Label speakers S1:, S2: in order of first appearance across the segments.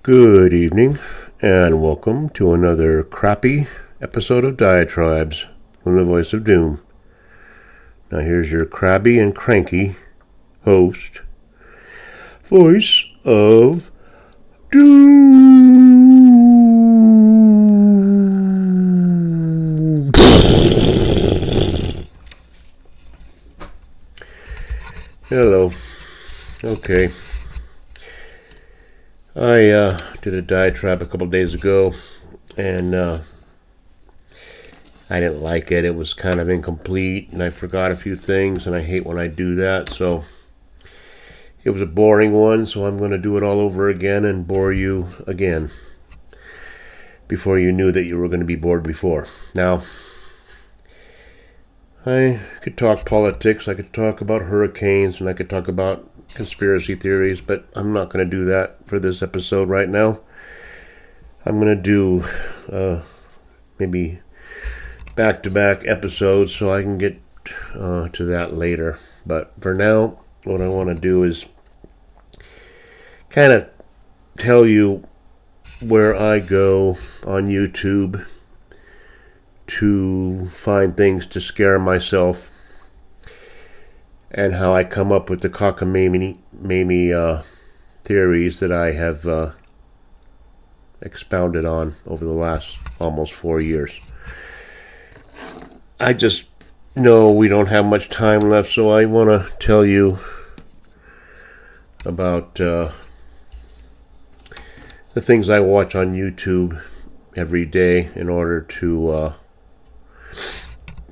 S1: Good evening, and welcome to another crappy episode of Diatribes from the Voice of Doom. Now here's your crabby and cranky host, Voice of Doom. Hello. Okay. I did a diatribe a couple days ago, and I didn't like it. It was kind of incomplete, and I forgot a few things, and I hate when I do that. So it was a boring one, so I'm going to do it all over again and bore you again before you knew that you were going to be bored before. Now, I could talk politics, I could talk about hurricanes, and I could talk about conspiracy theories, but I'm not going to do that for this episode right now. I'm going to do maybe back-to-back episodes so I can get to that later. But for now, what I want to do is kind of tell you where I go on YouTube to find things to scare myself, and how I come up with the cockamamie theories that I have expounded on over the last almost 4 years. I just know we don't have much time left, so I want to tell you about the things I watch on YouTube every day in order to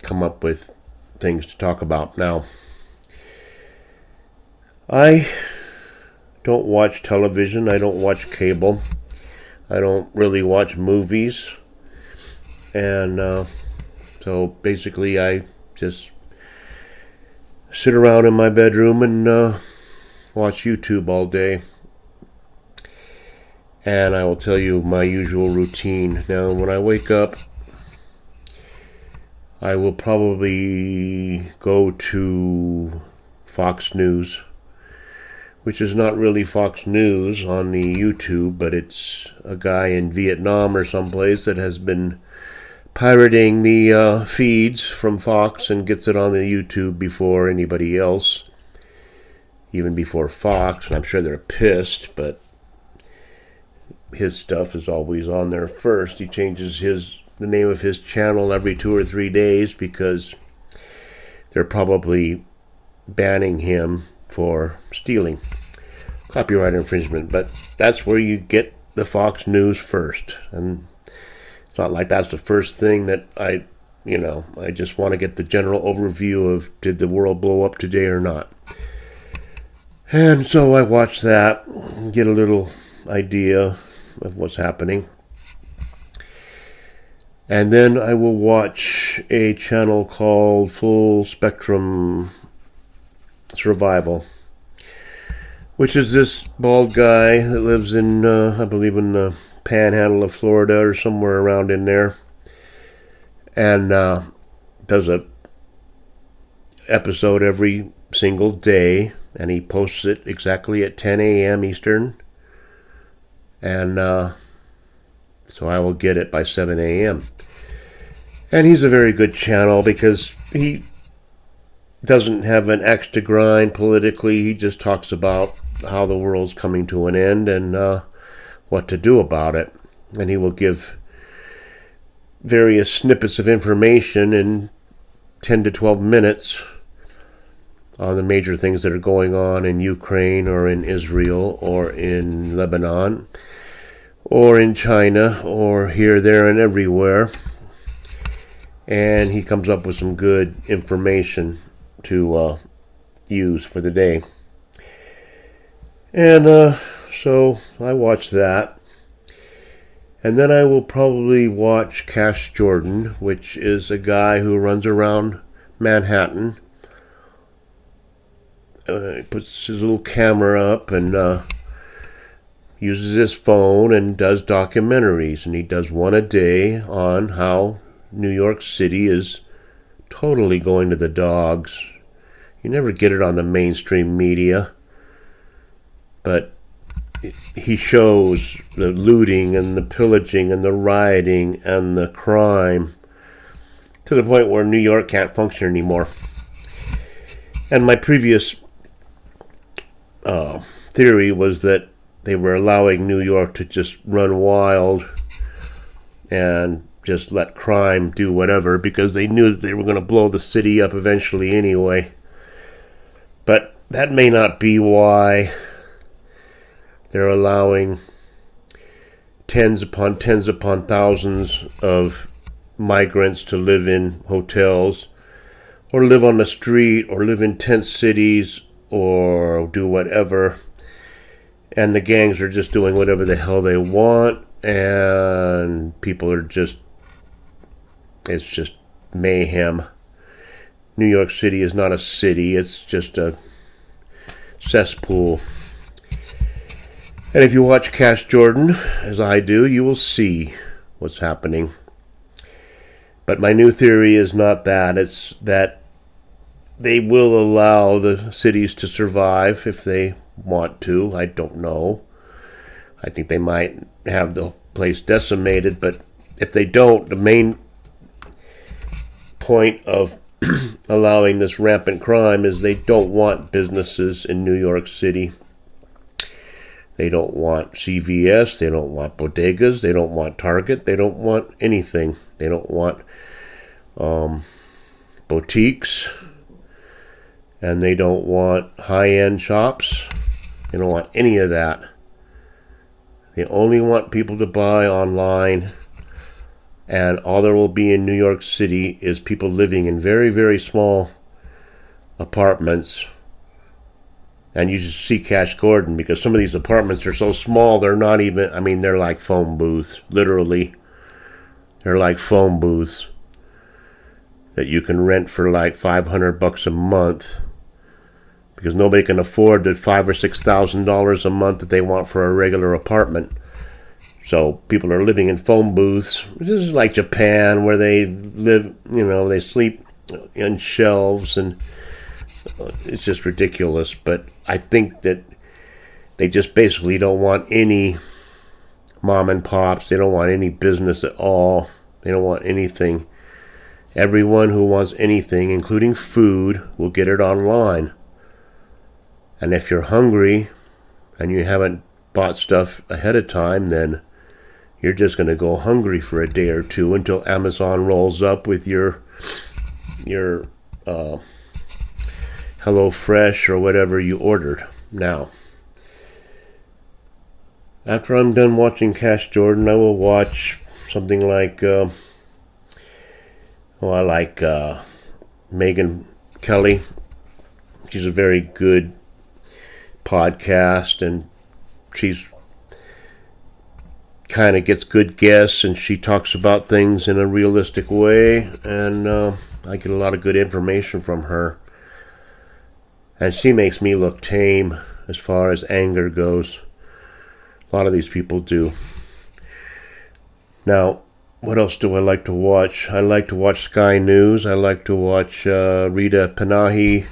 S1: come up with things to talk about. Now, I don't watch television, I don't watch cable, I don't really watch movies, and so basically I just sit around in my bedroom and watch YouTube all day. And I will tell you my usual routine. Now, when I wake up, I will probably go to Fox News, which is not really Fox News on the YouTube, but it's a guy in Vietnam or someplace that has been pirating the feeds from Fox and gets it on the YouTube before anybody else, even before Fox, and I'm sure they're pissed, but his stuff is always on there first. He changes the name of his channel every 2 or 3 days because they're probably banning him for stealing, copyright infringement. But that's where you get the Fox News first, and it's not like that's the first thing that I just want to get the general overview of, did the world blow up today or not. And so I watch that, get a little idea of what's happening. And then I will watch a channel called Full Spectrum Survival, which is this bald guy that lives in, I believe, in the panhandle of Florida or somewhere around in there, and does a episode every single day, and he posts it exactly at 10 a.m. Eastern, and so I will get it by 7 a.m. And he's a very good channel because he doesn't have an axe to grind politically. He just talks about how the world's coming to an end and what to do about it. And he will give various snippets of information in 10 to 12 minutes on the major things that are going on in Ukraine or in Israel or in Lebanon or in China or here, there, and everywhere. And he comes up with some good information to use for the day. And so I watch that. And then I will probably watch Cash Jordan, which is a guy who runs around Manhattan. He puts his little camera up and uses his phone and does documentaries. And he does one a day on how New York City is totally going to the dogs. You never get it on the mainstream media, but he shows the looting and the pillaging and the rioting and the crime to the point where New York can't function anymore. And my previous theory was that they were allowing New York to just run wild and just let crime do whatever because they knew that they were going to blow the city up eventually anyway. But that may not be why they're allowing tens upon thousands of migrants to live in hotels or live on the street or live in tent cities or do whatever. And the gangs are just doing whatever the hell they want, and people are just, it's just mayhem. New York City is not a city, it's just a cesspool. And if you watch Cash Jordan, as I do, you will see what's happening. But my new theory is not that. It's that they will allow the cities to survive if they want to. I don't know. I think they might have the place decimated, but if they don't, the main point of allowing this rampant crime is they don't want businesses in New York City. They don't want CVS, they don't want bodegas, they don't want Target, they don't want anything. They don't want boutiques, and they don't want high-end shops. They don't want any of that. They only want people to buy online, and all there will be in New York City is people living in very, very small apartments. And you just see Cash Gordon because some of these apartments are so small, they're not even, I mean, they're like phone booths, literally. They're like phone booths that you can rent for like $500 a month because nobody can afford the $5,000 or $6,000 a month that they want for a regular apartment. So people are living in phone booths. This is like Japan, where they live, you know, they sleep in shelves, and it's just ridiculous. But I think that they just basically don't want any mom and pops. They don't want any business at all. They don't want anything. Everyone who wants anything, including food, will get it online. And if you're hungry and you haven't bought stuff ahead of time, then you're just going to go hungry for a day or two until Amazon rolls up with your HelloFresh or whatever you ordered. Now, after I'm done watching Cash Jordan, I will watch something like, I like Megyn Kelly. She's a very good podcast, and she's kind of gets good guests, and she talks about things in a realistic way, and I get a lot of good information from her. And she makes me look tame as far as anger goes. A lot of these people do. Now, what else do I like to watch? I like to watch Sky News. I like to watch Rita Panahi,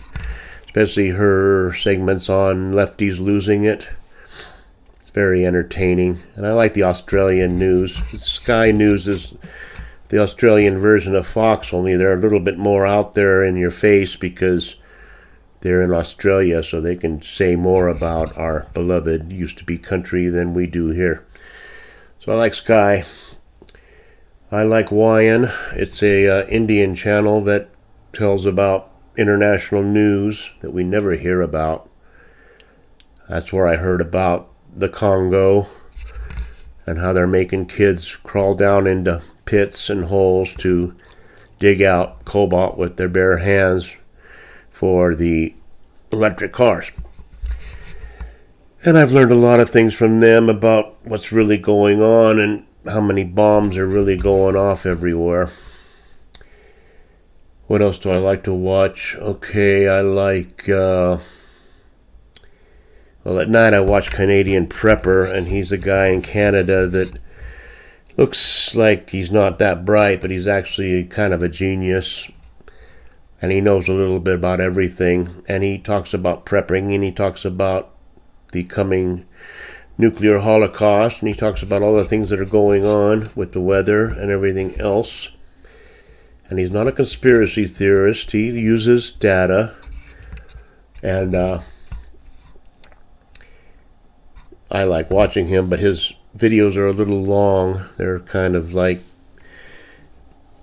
S1: especially her segments on lefties losing it. It's very entertaining. And I like the Australian news. Sky News is the Australian version of Fox, only they're a little bit more out there in your face because they're in Australia, so they can say more about our beloved used-to-be country than we do here. So I like Sky. I like YN. It's a Indian channel that tells about international news that we never hear about. That's where I heard about the Congo and how they're making kids crawl down into pits and holes to dig out cobalt with their bare hands for the electric cars. And I've learned a lot of things from them about what's really going on and how many bombs are really going off everywhere. What else do I like to watch? Okay, I like, well, at night I watch Canadian Prepper, and he's a guy in Canada that looks like he's not that bright, but he's actually kind of a genius. And he knows a little bit about everything. And he talks about prepping, and he talks about the coming nuclear holocaust, and he talks about all the things that are going on with the weather and everything else. And he's not a conspiracy theorist. He uses data, and I like watching him, but his videos are a little long. They're kind of like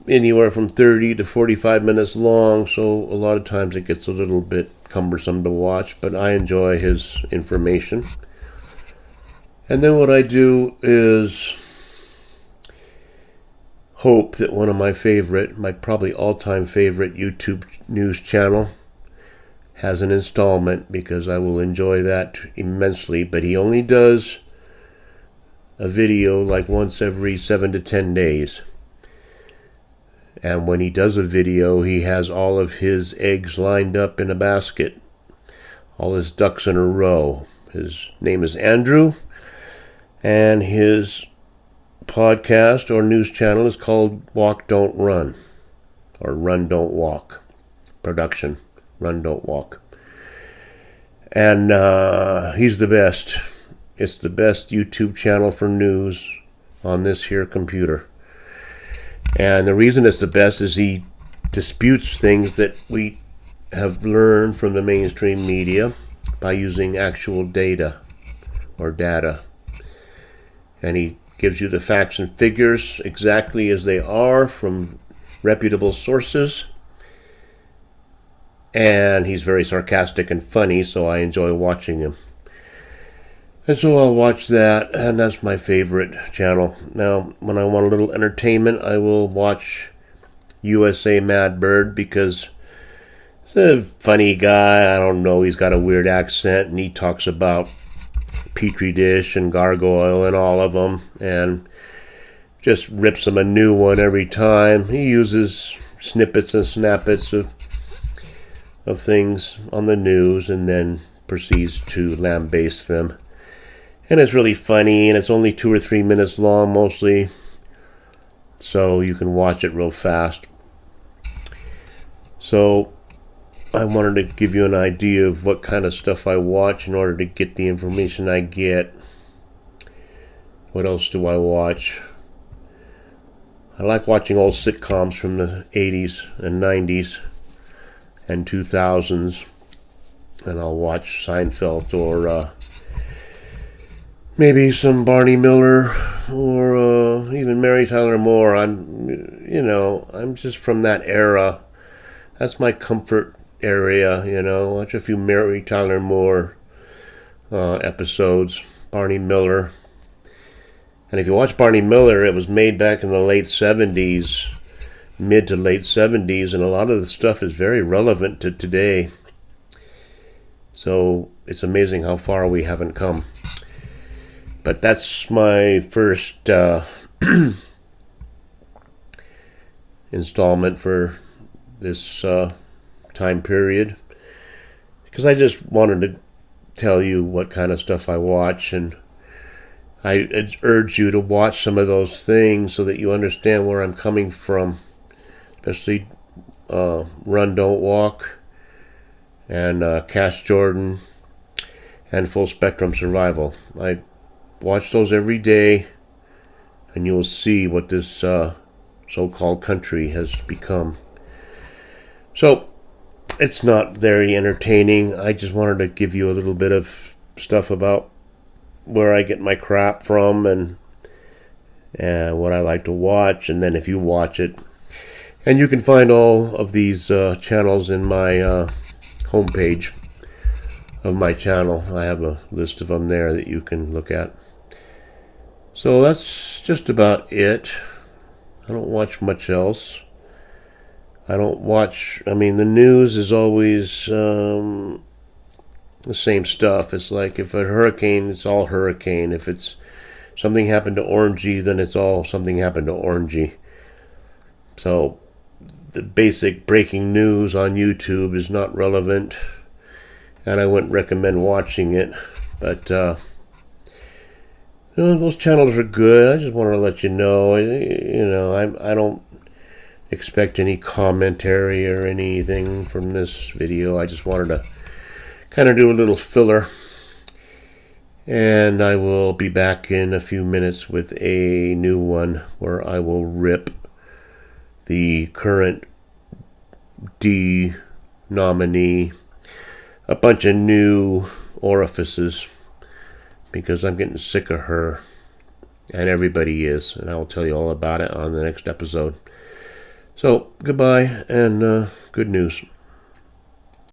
S1: anywhere from 30 to 45 minutes long, so a lot of times it gets a little bit cumbersome to watch, but I enjoy his information. And then what I do is hope that one of my probably all-time favorite YouTube news channel has an installment, because I will enjoy that immensely. But he only does a video like once every 7 to 10 days. And when he does a video, he has all of his eggs lined up in a basket, all his ducks in a row. His name is Andrew, and his podcast or news channel is called Walk Don't Run, or Run Don't Walk production. Run Don't Walk. And he's the best. It's the best YouTube channel for news on this here computer. And the reason it's the best is he disputes things that we have learned from the mainstream media by using actual data. And he gives you the facts and figures exactly as they are from reputable sources. And he's very sarcastic and funny, so I enjoy watching him. And so I'll watch that, and that's my favorite channel. Now, when I want a little entertainment, I will watch USA Mad Bird, because he's a funny guy. I don't know, he's got a weird accent, and he talks about Petri dish and gargoyle and all of them, and just rips them a new one every time. He uses snippets and snappets of things on the news and then proceeds to lambaste them. And it's really funny, and it's only 2 or 3 minutes long mostly, so you can watch it real fast. So I wanted to give you an idea of what kind of stuff I watch in order to get the information I get. What else do I watch? I like watching old sitcoms from the 80s and 90s and 2000s, and I'll watch Seinfeld or maybe some Barney Miller or even Mary Tyler Moore. I'm just from that era. That's my comfort area, Watch a few Mary Tyler Moore episodes, Barney Miller. And if you watch Barney Miller, it was made back in the late 70s, mid to late 70s, and a lot of the stuff is very relevant to today. So it's amazing how far we haven't come. But that's my first installment for this time period, because I just wanted to tell you what kind of stuff I watch, and I urge you to watch some of those things so that you understand where I'm coming from, especially Run Don't Walk and Cash Jordan and Full Spectrum Survival. I watch those every day, and you'll see what this so-called country has become. So it's not very entertaining. I just wanted to give you a little bit of stuff about where I get my crap from and what I like to watch, and then if you watch it. And you can find all of these channels in my homepage of my channel. I have a list of them there that you can look at. So that's just about it. I don't watch much else. The news is always the same stuff. It's like if a hurricane, it's all hurricane. If it's something happened to Orangey, then it's all something happened to Orangey. So the basic breaking news on YouTube is not relevant, and I wouldn't recommend watching it. But those channels are good. I just wanted to let you know. I don't expect any commentary or anything from this video. I just wanted to kind of do a little filler. And I will be back in a few minutes with a new one where I will rip the current D nominee a bunch of new orifices, because I'm getting sick of her, and everybody is, and I will tell you all about it on the next episode. So, goodbye, and good news.